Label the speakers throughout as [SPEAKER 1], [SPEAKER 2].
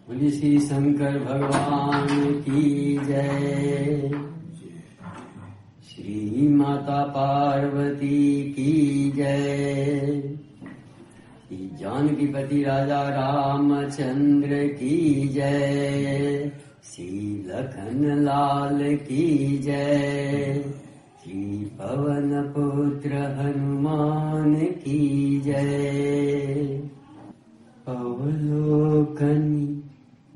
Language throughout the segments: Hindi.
[SPEAKER 1] बोलिए श्री शंकर भगवान की जय। श्री माता पार्वती की जय। श्री जानकीपति राजा रामचंद्र की जय। श्री लखन लाल की जय। श्री पवन पुत्र हनुमान की जय। अवलोकनी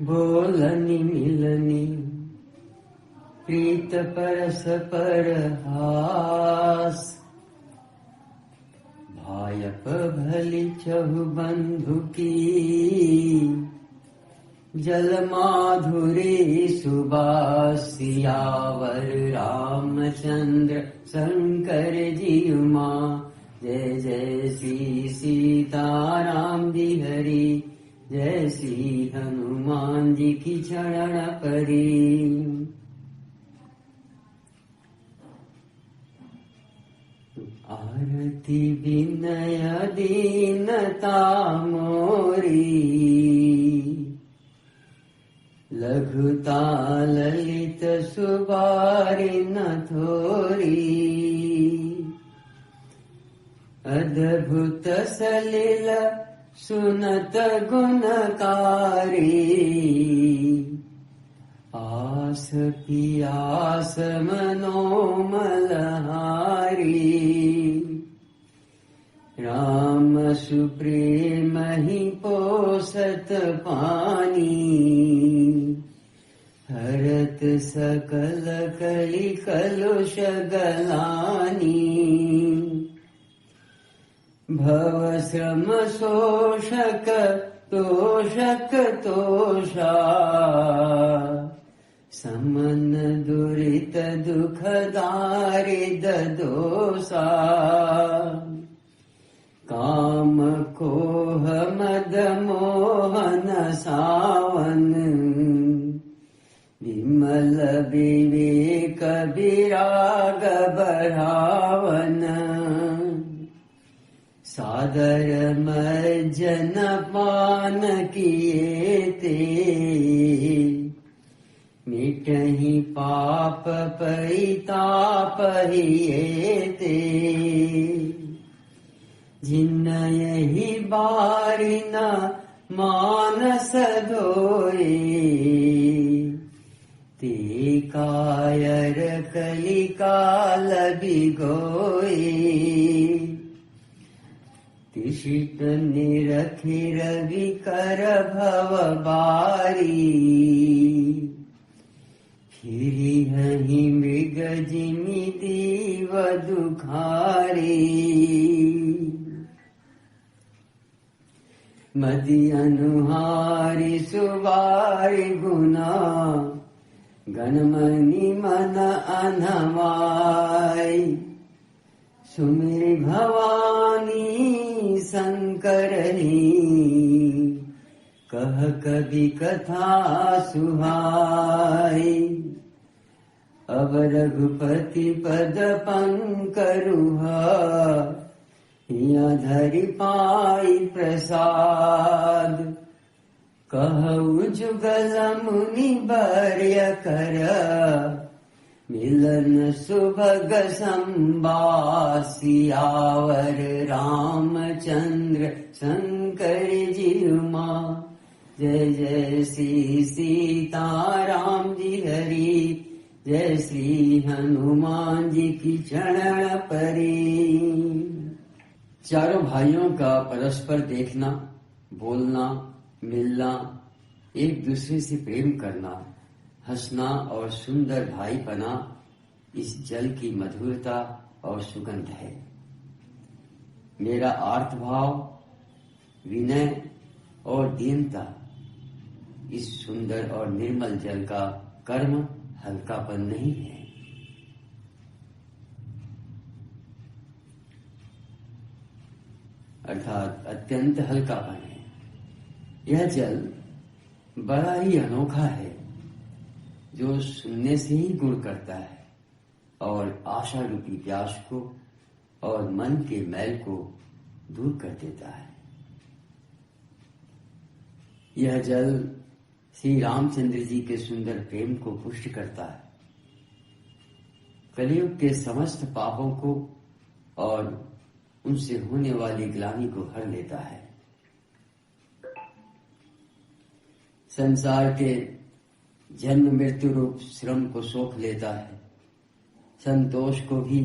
[SPEAKER 1] बोलनी मिलनी प्रीत परस पर हास। भायप भली चहु बंधु की जल माधुरी सुबास। सियावर रामचंद्र शंकर जी मां। जय जय श्री सीताराम जी हरि। जय श्री हनुमान जी की चरण परी। आरती विनय दीनता मोरी। लघुता ललित सुबारी न थोरी। अद्भुत सलिल सुनत गुणकारी। आस पियास मनोमल हारी। राम सुप्रेम ही पोसत पानी। हरत सकल कलि कलुष गलानी। भव श्रम शोषक तोषक तोषा। समन दुरित दुख दारिद दोषा। काम कोह मद मोहन सावन। विमल विवेक विराग बढ़ावन। सादर मर्जन पान किए ते। मिटहि पाप परिताप हिए ते। जिनहि बारि न मानस धोए। ते कायर कलिकाल बिगोए। तिषित निरखि रवि कर भव बारी। फिरिहि मृग जिमि दीव दुखारी। मदि अनुहारी सुबारी गुना। गणमणि मन अनवाई। सुमिरि भवानी शंकरनी। कह कवि कथा सुहाई। अब रघुपति पद पंकरुह। हिया धरि पाई प्रसाद। कहु जुगल मुनि वर्य कर। मिलन सुभग संवाद। सियावर रामचंद्र शंकर जी मां। जय जय श्री सीताराम जी हरि। जय श्री हनुमान जी की चरण परी। चारों भाइयों का परस्पर देखना, बोलना, मिलना, एक दूसरे से प्रेम करना, हंसना और सुंदर भाईपना इस जल की मधुरता और सुगंध है। मेरा आर्त भाव, विनय और दीनता इस सुंदर और निर्मल जल का कर्म हल्कापन नहीं है। अर्थात अत्यंत हल्कापन है। यह जल बड़ा ही अनोखा है, जो सुनने से ही गुण करता है और आशा रूपी प्यास को और मन के मैल को दूर कर देता है। यह जल श्री रामचंद्र जी के सुंदर प्रेम को पुष्ट करता है, कलयुग के समस्त पापों को और उनसे होने वाली ग्लानि को हर लेता है। संसार के जन्म मृत्यु रूप श्रम को सोख लेता है, संतोष को भी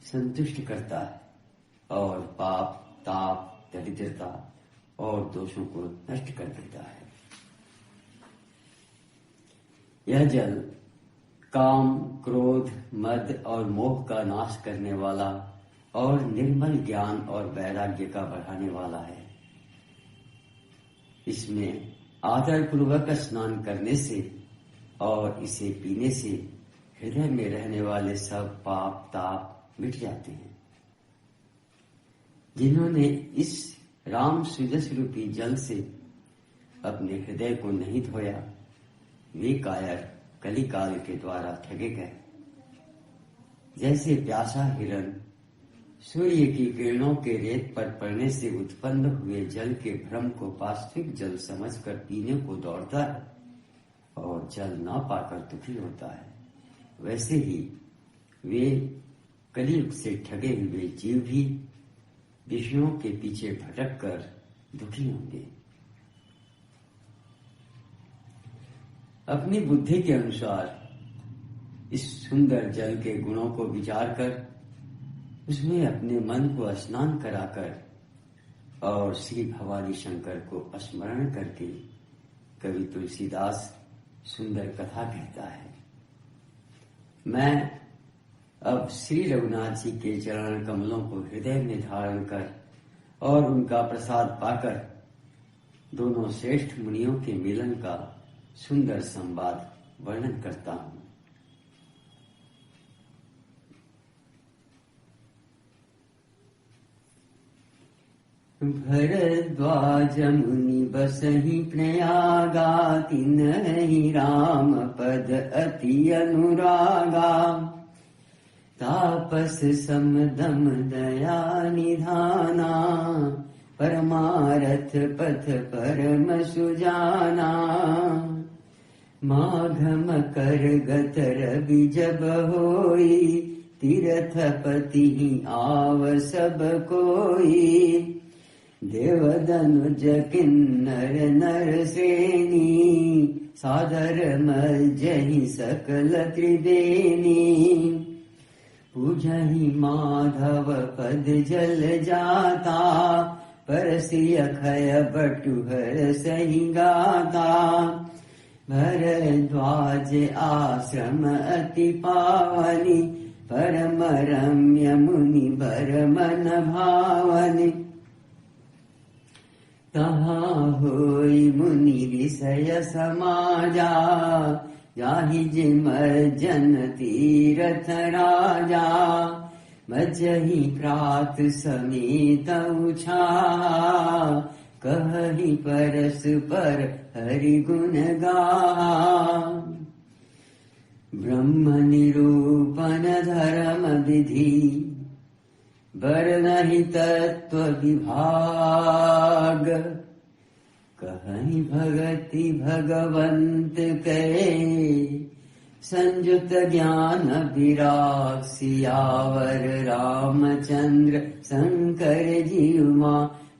[SPEAKER 1] संतुष्ट करता है और पाप ताप दरिद्रता और दोषों को नष्ट कर देता है। यह जल काम क्रोध मद और मोह का नाश करने वाला और निर्मल ज्ञान और वैराग्य का बढ़ाने वाला है। इसमें आदर पूर्वक स्नान करने से और इसे पीने से हृदय में रहने वाले सब पाप ताप मिट जाते हैं। जिन्होंने इस राम सुजस रूपी जल से अपने हृदय को नहीं धोया, वे कायर कलिकाल के द्वारा ठगे गए। जैसे प्यासा हिरण सूर्य की किरणों के रेत पर पड़ने से उत्पन्न हुए जल के भ्रम को वास्तविक जल समझकर पीने को दौड़ता है और जल न पाकर दुखी होता है, वैसे ही वे कलयुग से ठगे हुए जीव भी विषयों के पीछे भटक कर दुखी होंगे। अपनी बुद्धि के अनुसार इस सुंदर जल के गुणों को विचार कर उसमें अपने मन को स्नान कराकर और श्री भवानी शंकर को स्मरण करके कवि तुलसीदास सुंदर कथा कहता है। मैं अब श्री रघुनाथ जी के चरण कमलों को हृदय में धारण कर और उनका प्रसाद पाकर दोनों श्रेष्ठ मुनियों के मिलन का सुंदर संवाद वर्णन करता हूं। भरद्वाज मुनि बसहि प्रयागा, तिन्हि राम पद अति अनुरागा। तापस समदम दया निधाना, परमारथ पथ परम सुजाना। माघम कर गत रवि जब होई, तीर्थपति आव सब कोई। देवदनुज किन्नर नर श्रेणी, सादर मज्जहि सकल त्रिवेणी। पूजहि माधव पद जल जाता, परसि अखय बटुहर सहि गाता। भरद्वाज आश्रम अति पावनि, परम रम्य मुनि बर मन भावनि। तहाँ होई मुनि विषय समाजा, जाहि जिमर्जन तीरथ राजा। मज्जहि प्रात समेत उछाहा, कहहि परस पर हरि गुण गाहा। ब्रह्म निरूपण धर्म विधि, बरनहि तत्व विभाग। कहहि भगति भगवंत के, संयुत ज्ञान विराग। सियावर रामचंद्र शंकर जी उमा,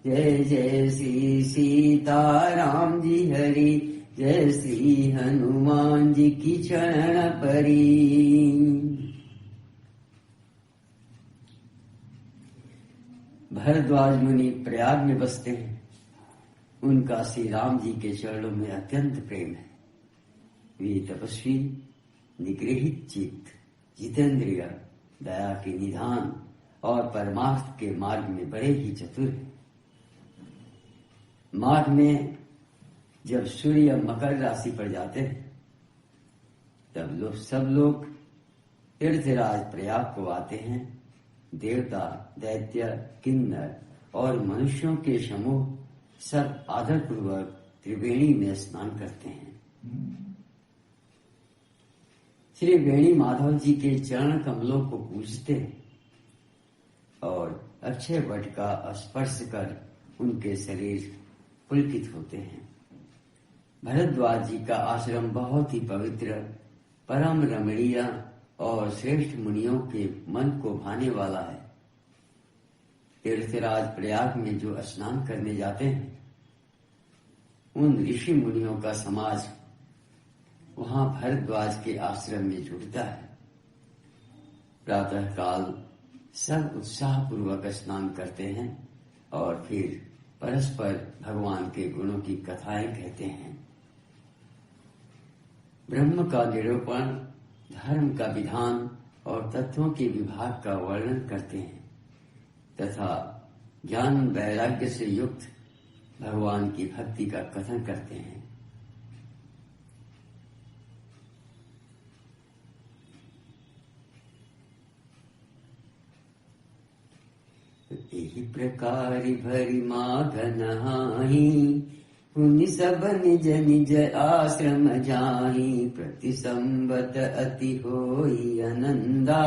[SPEAKER 1] जय जय श्री सीता राम जी हरि। जय श्री हनुमान जी की चरण परी। भरद्वाज मुनि प्रयाग में बसते हैं। उनका श्री राम जी के चरणों में अत्यंत प्रेम है। वे तपस्वी, निगृहित चित्त, जितेंद्रिय, दया के निधान और परमार्थ के मार्ग में बड़े ही चतुर हैं। माघ में जब सूर्य मकर राशि पर जाते हैं, तब सब लोग तीर्थराज प्रयाग को आते हैं। देवता, दैत्य, किन्नर और मनुष्यों के समूह सब आदर पूर्वक त्रिवेणी में स्नान करते हैं। श्री वेणी माधव जी के चरण कमलों को पूजते हैं और अक्षय वट का स्पर्श कर उनके शरीर पुलकित होते हैं। भरद्वाज जी का आश्रम बहुत ही पवित्र, परम रमणीय और श्रेष्ठ मुनियों के मन को भाने वाला है। तीर्थराज प्रयाग में जो स्नान करने जाते हैं, उन ऋषि मुनियों का समाज वहां भरद्वाज के आश्रम में जुड़ता है। प्रातः काल सब उत्साह पूर्वक स्नान करते हैं और फिर परस्पर भगवान के गुणों की कथाएं कहते हैं। ब्रह्म का निरूपण, धर्म का विधान और तत्वों के विभाग का वर्णन करते हैं तथा ज्ञान वैराग्य से युक्त भगवान की भक्ति का कथन करते हैं। यही प्रकार भरी माघ नहाई, पुनि सब निज निज आश्रम जाहि। प्रति संबत अति होई आनंदा,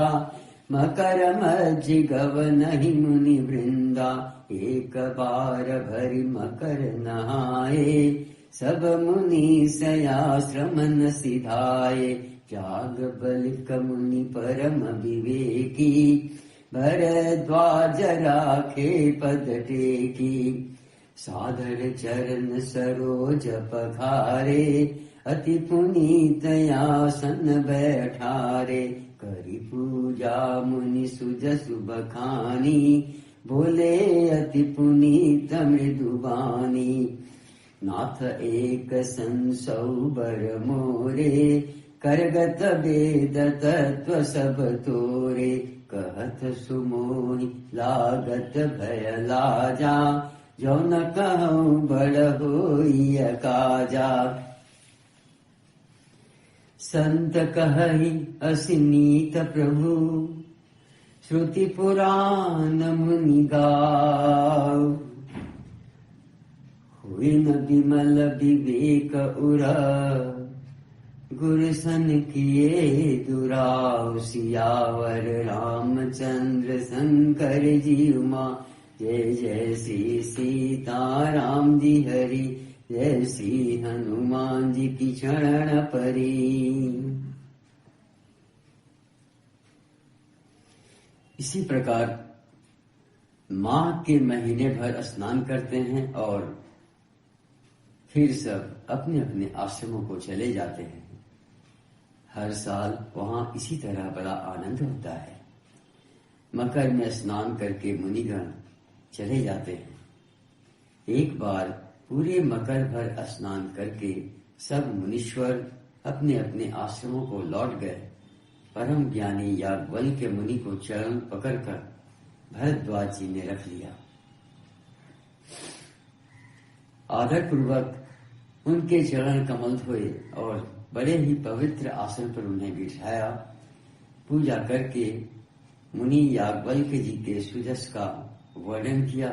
[SPEAKER 1] मकर मज्जि गवनहि मुनि वृंदा। एक बार भरी मकर नहाए, सब मुनि सयाश्रम न सिधाए। त्याग बलिक मुनि परम विवेकी, भरद्वाज राखे पद टेकी। सादर चरण सरोज पखारे, अति पुनीत आसन बैठारे। करी पूजा मुनि सुजसु बखानी, बोले अति पुनीत मृदुबानी। नाथ एक संसौ बर मोरे, करगत वेद तत्व सब तोरे। कहत सुमोहि लागत भय लाजा, जो न कहूँ बड़ होई काजा। संत कहहि असिनीत प्रभु, श्रुति पुराण मुनि गाओ। हुई न विमल विवेक उरा, गुरसन किए दुराव। सियावर रामचंद्र शंकर जी उमा, जय जय श्री सीताराम जी हरि। जय श्री हनुमान जी की शरण परी। इसी प्रकार माघ के महीने भर स्नान करते हैं और फिर सब अपने अपने आश्रमों को चले जाते हैं। हर साल वहां इसी तरह बड़ा आनंद होता है। मकर में स्नान करके मुनिगण चले जाते हैं। एक बार पूरे मकर भर स्नान करके सब मुनीश्वर अपने अपने आश्रमों को लौट गए। परम ज्ञानी याज्ञवल्क्य के मुनि को चरण पकड़कर भरद्वाज जी ने रख लिया। आदर पूर्वक उनके चरण कमल धोए और बड़े ही पवित्र आसन पर उन्हें बिठाया। पूजा करके मुनि याज्ञवल्क्य जी के सुजस का वर्णन किया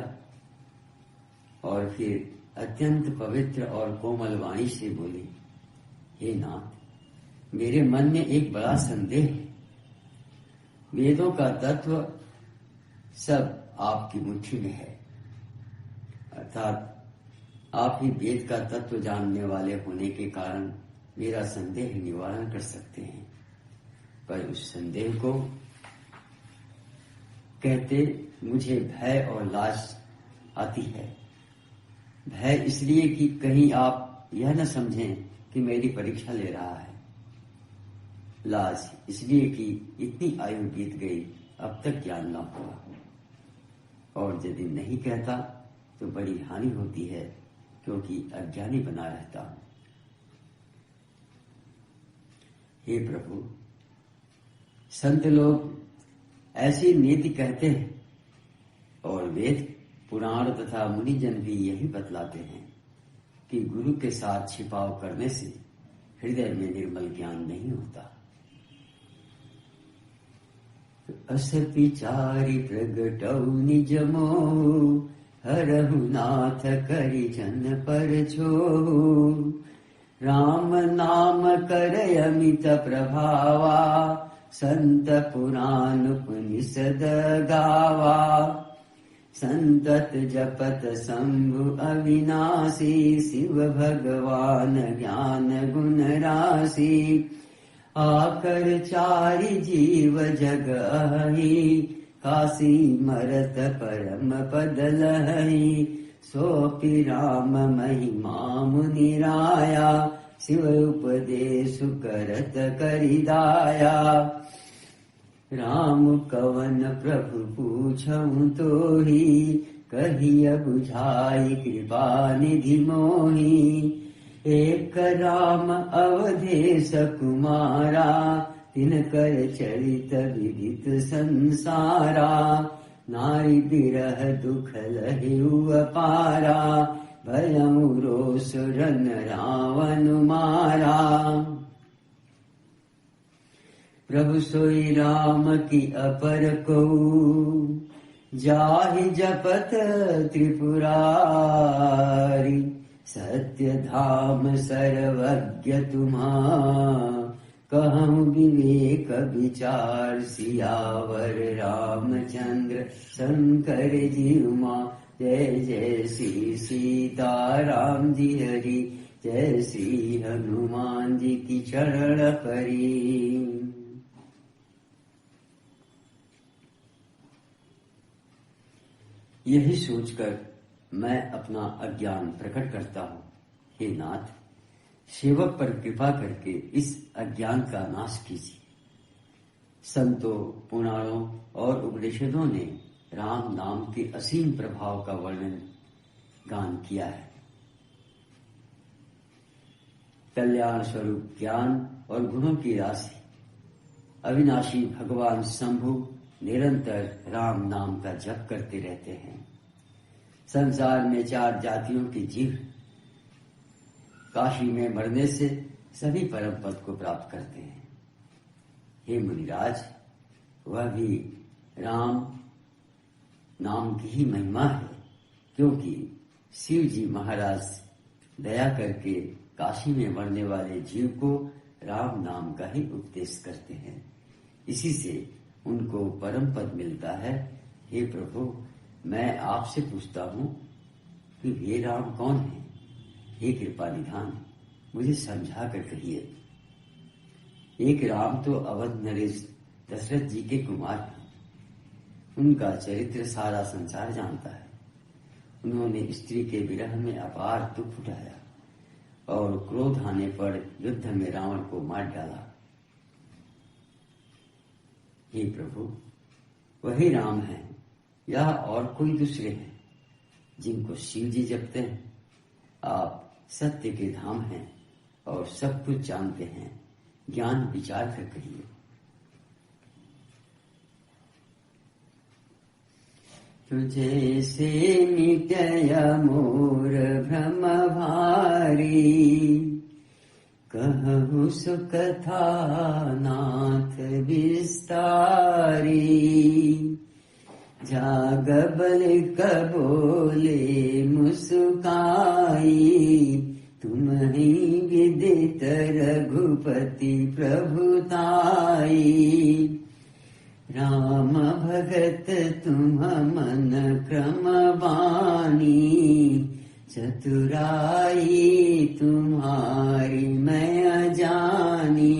[SPEAKER 1] और फिर अत्यंत पवित्र और कोमल वाणी से बोले, हे नाथ, मेरे मन में एक बड़ा संदेह है। वेदों का तत्व सब आपकी मुट्ठी में है, अर्थात आप ही वेद का तत्व जानने वाले होने के कारण मेरा संदेह निवारण कर सकते हैं। पर उस संदेह को कहते मुझे भय और लाज आती है। भय इसलिए कि कहीं आप यह न समझें कि मेरी परीक्षा ले रहा है। लाज इसलिए कि इतनी आयु बीत गई, अब तक ज्ञान न हुआ, और यदि नहीं कहता तो बड़ी हानि होती है, क्योंकि अज्ञानी बना रहता हूं। हे प्रभु, संत लोग ऐसी नीति कहते हैं और वेद पुराण तथा मुनिजन भी यही बतलाते हैं कि गुरु के साथ छिपाव करने से हृदय में निर्मल ज्ञान नहीं होता। अस विचारि प्रगटौ निज मोहु, हरहु नाथ करि जन पर छोहु। राम नाम करय अमित प्रभावा, संत पुराण उपनिषद गावा। संतत जपत शंभु अविनाशी, शिव भगवान ज्ञान गुण राशि। आकर चारि जीव जग अहि, काशी मरत परम पद लहि। सोपि राम महिमा मुनि राया, शिव उपदेश करत करिदाया। राम कवन प्रभु पूछऊं तोहि, कहिय बुझाई कृपा निधि मोहि। एक राम अवधेश कुमारा, तिनकर चरित विदित संसारा। नारी बिरह दुख लहिउ अपारा, भयउ रोष रन रावण मारा। प्रभु सोई राम की अपर को, जाहि जपत त्रिपुरारी। सत्य धाम सर्वज्ञ तुम्हारा, कहूँ विवेक विचार सियावर। रामचंद्र शंकर जी उमा, जय जय श्री सीताराम जी हरि। जय श्री हनुमान जी की चरण परी। यही सोचकर मैं अपना अज्ञान प्रकट करता हूँ। हे नाथ, सेवक पर कृपा करके इस अज्ञान का नाश कीजिए। संतों, पुराणों और उपनिषदों ने राम नाम के असीम प्रभाव का वर्णन गान किया है। कल्याण स्वरूप ज्ञान और गुणों की राशि अविनाशी भगवान शंभु निरंतर राम नाम का जप करते रहते हैं। संसार में 4 जातियों के जीव काशी में मरने से सभी परम पद को प्राप्त करते हैं। हे मुनिराज, वह भी राम नाम की ही महिमा है, क्योंकि शिव जी महाराज दया करके काशी में मरने वाले जीव को राम नाम का ही उपदेश करते हैं। इसी से उनको परम पद मिलता है। हे प्रभु, मैं आपसे पूछता हूँ कि वे राम कौन है? हे कृपा निधान, मुझे समझा कर कहिए। एक राम तो अवध नरेश दशरथ जी के कुमार हैं। उनका चरित्र सारा संसार जानता है। उन्होंने स्त्री के विरह में अपार दुख उठाया और क्रोध आने पर युद्ध में रावण को मार डाला। हे प्रभु, वही राम है या और कोई दूसरे हैं जिनको शिव जी जपते हैं? आप सत्य के धाम हैं और सब कुछ जानते हैं। ज्ञान विचार कर कहिए। तुझे से मिटय मोर भ्रम भारी, कहु सुख था नाथ विस्तारी। जागबल कबोले मुस्काई, तुम ही विदित रघुपति प्रभुताई। राम भगत तुम मन क्रम बानी, चतुराई तुम्हारी मैं जानी।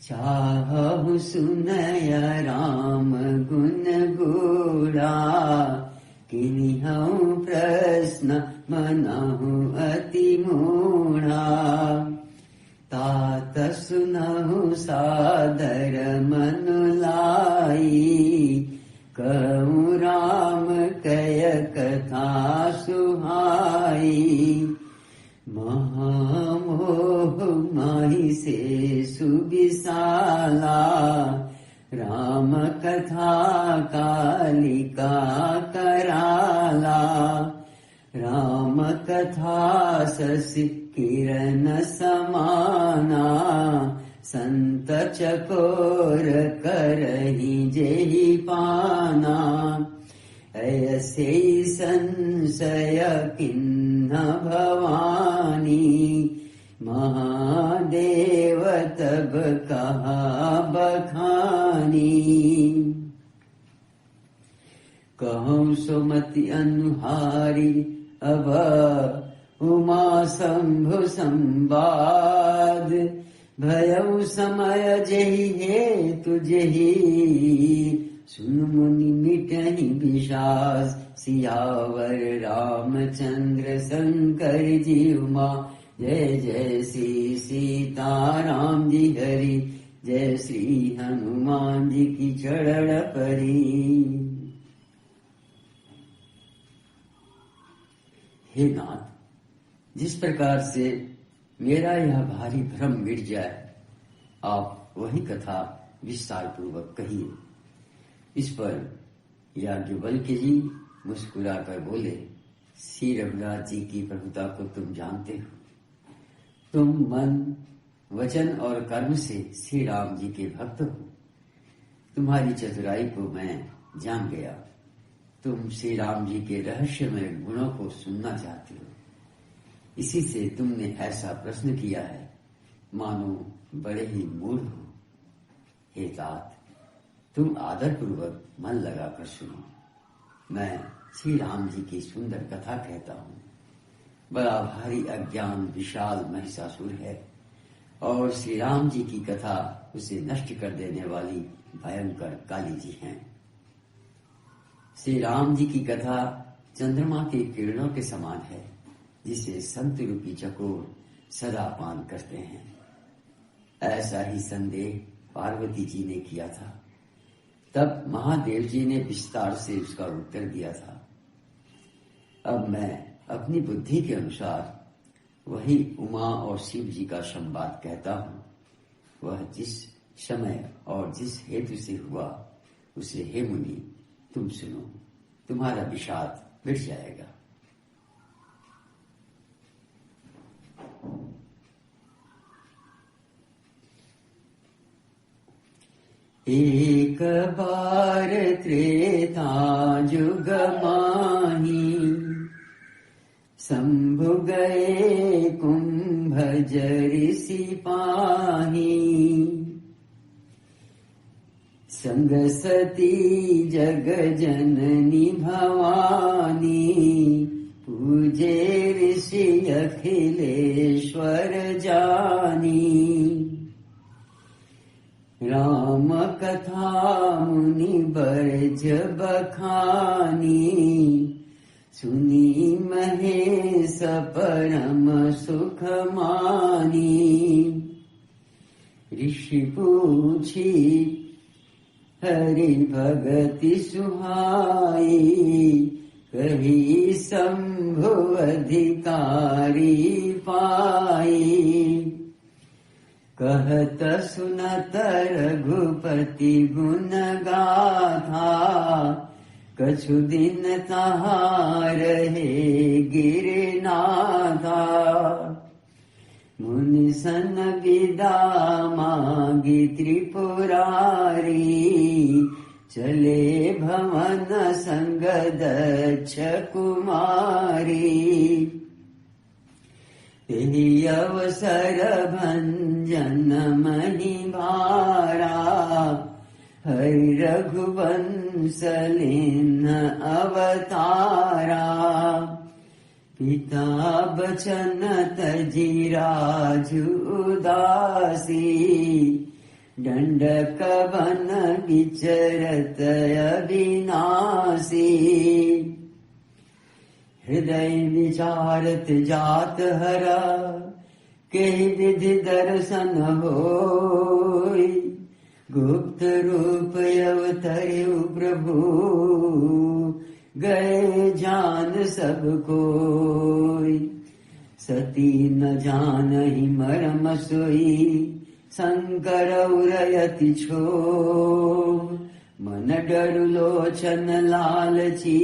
[SPEAKER 1] चाहु सुनय राम गुण गुणा, किन्हु प्रश्न मनहु अति मूढ़ा। तात सुनहु सादर मन लाई, कहूँ राम कय कथा सुहाई। महामोह माहि से सुविशाला, राम कथा कालिका कराला। राम कथा शशि किरण समाना, संत चकोर करहि जेहि पाना। ऐसे संशय किन्ह भवानी, महादेव तब कहा बखानी। कहूँ सुमति अनुहारी अब उमा शंभु संवाद भयउ समय जेहि हे तुझहि सुन मुनि मिटहि विषाद सियावर रामचंद्र शंकर जी उमा जय जय श्री सीताराम जी हरि जय श्री हनुमान जी की चरण परी। हे नाथ, जिस प्रकार से मेरा यह भारी भ्रम मिट जाए, आप वही कथा विस्तार पूर्वक कहिए। इस पर याज्ञवल्क्य जी मुस्कुराकर बोले, श्री रघुनाथ जी की प्रभुता को तुम जानते हो। तुम मन, वचन और कर्म से श्री राम जी के भक्त हो। तुम्हारी चतुराई को मैं जान गया। तुम श्री राम जी के रहस्यमय गुणों को सुनना चाहते हो, इसी से तुमने ऐसा प्रश्न किया है, मानो बड़े ही मूढ़ हो। हे तात, तुम आदर पूर्वक मन लगाकर सुनो। मैं श्री राम जी की सुंदर कथा कहता हूँ। बड़ा भारी अज्ञान विशाल महिषासुर है और श्री राम जी की कथा उसे नष्ट कर देने वाली भयंकर काली जी हैं। श्री राम जी की कथा चंद्रमा के किरणों के समान है, जिसे संत रूपी चकोर सदा पान करते हैं। ऐसा ही संदेह पार्वती जी ने किया था। तब महादेव जी ने विस्तार से उसका उत्तर दिया था। अब मैं अपनी बुद्धि के अनुसार वही उमा और शिव जी का संवाद कहता हूँ। वह जिस समय और जिस हेतु से हुआ, उसे हे मुनि तुम सुनो, तुम्हारा विषाद मिट जाएगा। एक बार त्रेता जुग माही शंभु गए कुंभ ऋषि पाही संग सती जग जननी भवानी पूजे ऋषि अखिलेश्वर जानी राम कथा मुनि बरज बखानी सुनी महेश परम सुख मानी ऋषि पूछी हरि भगति सुहाई कही शंभु अधिकारी पाई कहत सुनत रघुपति गुण गाथा कछु दिन तहाँ रहे गिरनाथा मुनि सन विदा मांगी त्रिपुरारी चले भवन संग दक्ष कुमारी तेहि अवसर भंजन मणि भारा हरि रघुवंश लीन अवतारा पिता बचन तजी राजु उदासी दंडक वन विचरत अविनाशी हृदय विचारत जात हरा के विधि दर्शन होई गुप्त रूप अवतरु प्रभु गए जान सब कोई सती न जानहि मरम सोई शंकर उरयति छो मन डरु लोचन लालची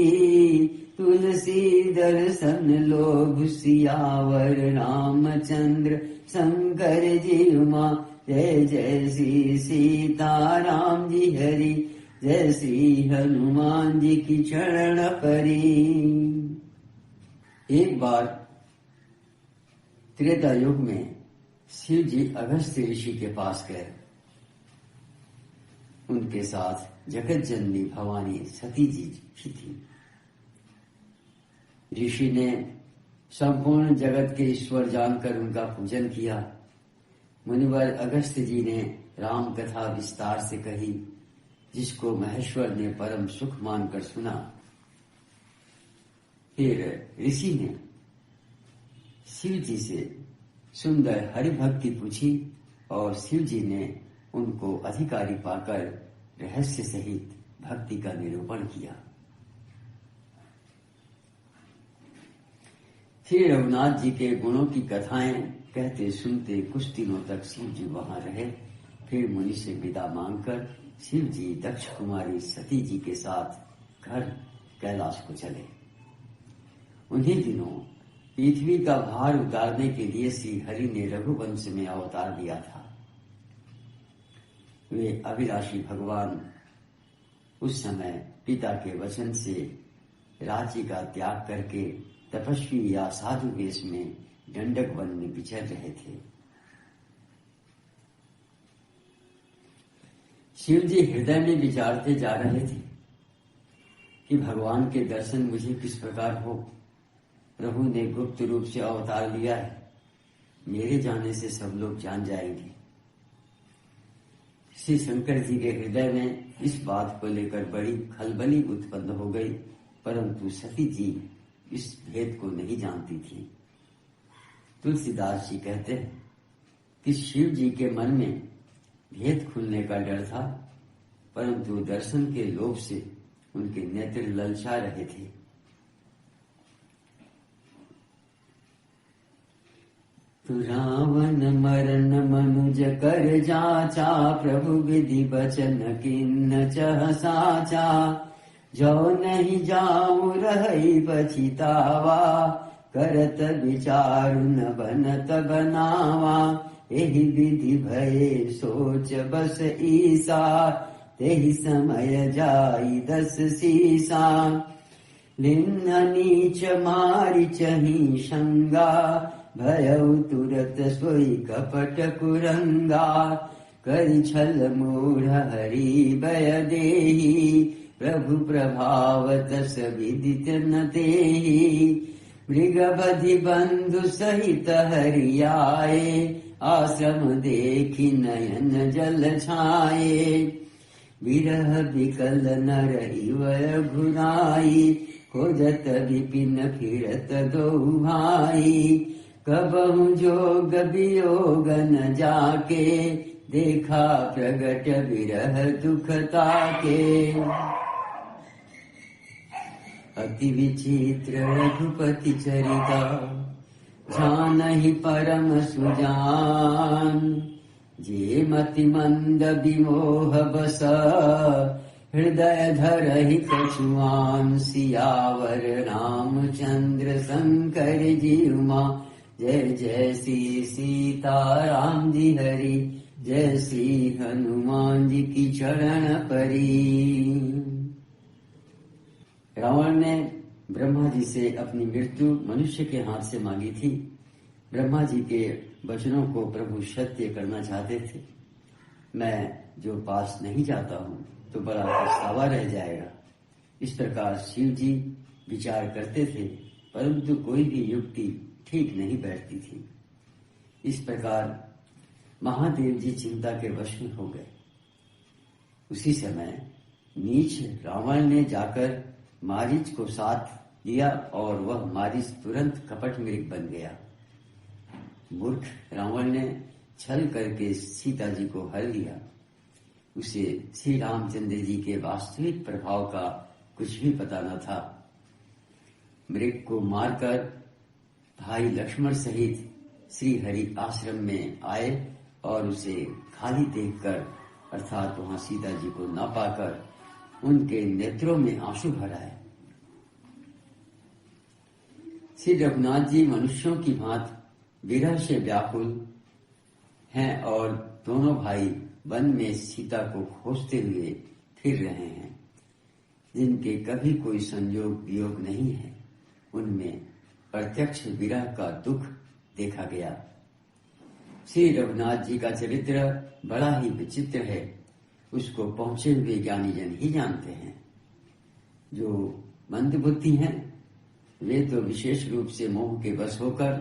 [SPEAKER 1] तुलसी दर्शन लोभ सियावर रामचंद्र शंकर जी उमा जय जय श्री सीताराम जी हरि जय श्री हनुमान जी की चरण परी। एक बार त्रेता युग में शिव जी अगस्त्य ऋषि के पास गए। उनके साथ जगत जननी भवानी सती जी भी थी। ऋषि ने संपूर्ण जगत के ईश्वर जानकर उनका पूजन किया। मुनिवर अगस्त जी ने राम कथा विस्तार से कही, जिसको महेश्वर ने परम सुख मानकर सुना। फिर ऋषि ने शिव जी से सुंदर हरि भक्ति पूछी और शिव जी ने उनको अधिकारी पाकर रहस्य सहित भक्ति का निरूपण किया। फिर रघुनाथ जी के गुणों की कथाएं कहते सुनते कुछ दिनों तक शिव जी वहां रहे। फिर मुनि से विदा मांगकर शिव जी दक्ष कुमारी सती जी के साथ घर कैलाश को चले। उन्हीं दिनों पृथ्वी का भार उतारने के लिए श्री हरि ने रघुवंश में अवतार लिया था। वे अभिलाषी भगवान उस समय पिता के वचन से राज्य का त्याग करके तपस्वी या साधु वेश में दंडक वन में विचर रहे थे। शिव जी हृदय में विचारते जा रहे थे कि भगवान के दर्शन मुझे किस प्रकार हो। प्रभु ने गुप्त रूप से अवतार लिया है, मेरे जाने से सब लोग जान जाएंगे। श्री शंकर जी के हृदय में इस बात को लेकर बड़ी खलबली उत्पन्न हो गई, परंतु सती जी इस भेद को नहीं जानती थी। तुलसीदास जी कहते हैं कि शिव जी के मन में भेद खुलने का डर था, परंतु दर्शन के लोभ से उनके नेत्र ललचा रहे थे। तु रावण मरण मनुज कर जाचा, प्रभु विधि बचन किन्न चह साचा। जो नहीं जाऊं रही बचितावा, करत विचारु न बनत बनावा। एहि विधि भये सोच बस ईसा, तेहि समय जाई 10 सीसा। लिन्न नीच मारि चही शंगा, भयउ तुरत सोई कपट कुरंगा। करि छल मूढ़ हरि भय देहि, प्रभु प्रभाव तस विदित न तेहि। मृगबधि बंधु सहित हरि आए, आश्रम देखि नयन जल छाए। विरह विकल नर इवय घुराई, खोजत विपिन फिरत दो भाई। कबहु जोग वियोग न जाके, देखा प्रगट विरह दुख ताके। अति विचित्र रघुपति चरिता, जानहि परम सुजान। जे मति मंद विमोह बस, हृदय धरहि कछुआन। सियावर रामचंद्र शंकर जी उमा, जय जय श्री सीताराम जी हरि। जय श्री हनुमान जी की चरण परी। रावण ने ब्रह्मा जी से अपनी मृत्यु मनुष्य के हाथ से मांगी थी। ब्रह्मा जी के वचनों को प्रभु सत्य करना चाहते थे। मैं जो पास नहीं जाता हूँ तो बड़ा पछतावा रह जाएगा। इस प्रकार शिव जी विचार करते थे, परंतु कोई भी युक्ति ठीक नहीं बैठती थी। इस प्रकार महादेव जी चिंता के वश में हो गए। उसी समय नीच रावण ने जाकर मारीच को साथ लिया और वह मारीच तुरंत कपट मृग बन गया। मूर्ख रावण ने छल करके सीता जी को हर लिया। उसे श्री रामचंद्र जी के वास्तविक प्रभाव का कुछ भी पता न था। मृग को मारकर भाई लक्ष्मण सहित श्री हरि आश्रम में आए और उसे खाली देखकर, अर्थात वहां सीता जी को न पाकर उनके नेत्रों में आंसू भर आए। श्री रघुनाथ जी मनुष्यों की भांति विरह से व्याकुल हैं और दोनों भाई वन में सीता को खोजते हुए फिर रहे हैं। जिनके कभी कोई संयोग वियोग नहीं है, उनमें प्रत्यक्ष विरह का दुख देखा गया। श्री रघुनाथ जी का चरित्र बड़ा ही विचित्र है। उसको पहुंचे हुए ज्ञानी जन ही जानते हैं। जो मंद बुद्धि हैं वे तो विशेष रूप से मोह के बस होकर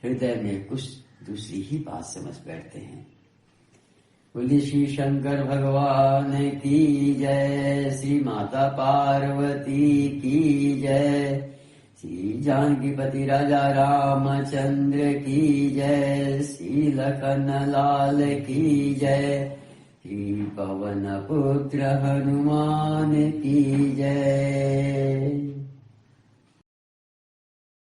[SPEAKER 1] हृदय में कुछ दूसरी ही बात समझ बैठते हैं। बोलिए श्री शंकर भगवान की जय, श्री माता पार्वती की जय, श्री जानकीपति राजा रामचंद्र की जय, श्री लखन लाल की जय, श्री पवन पुत्र हनुमान की जय।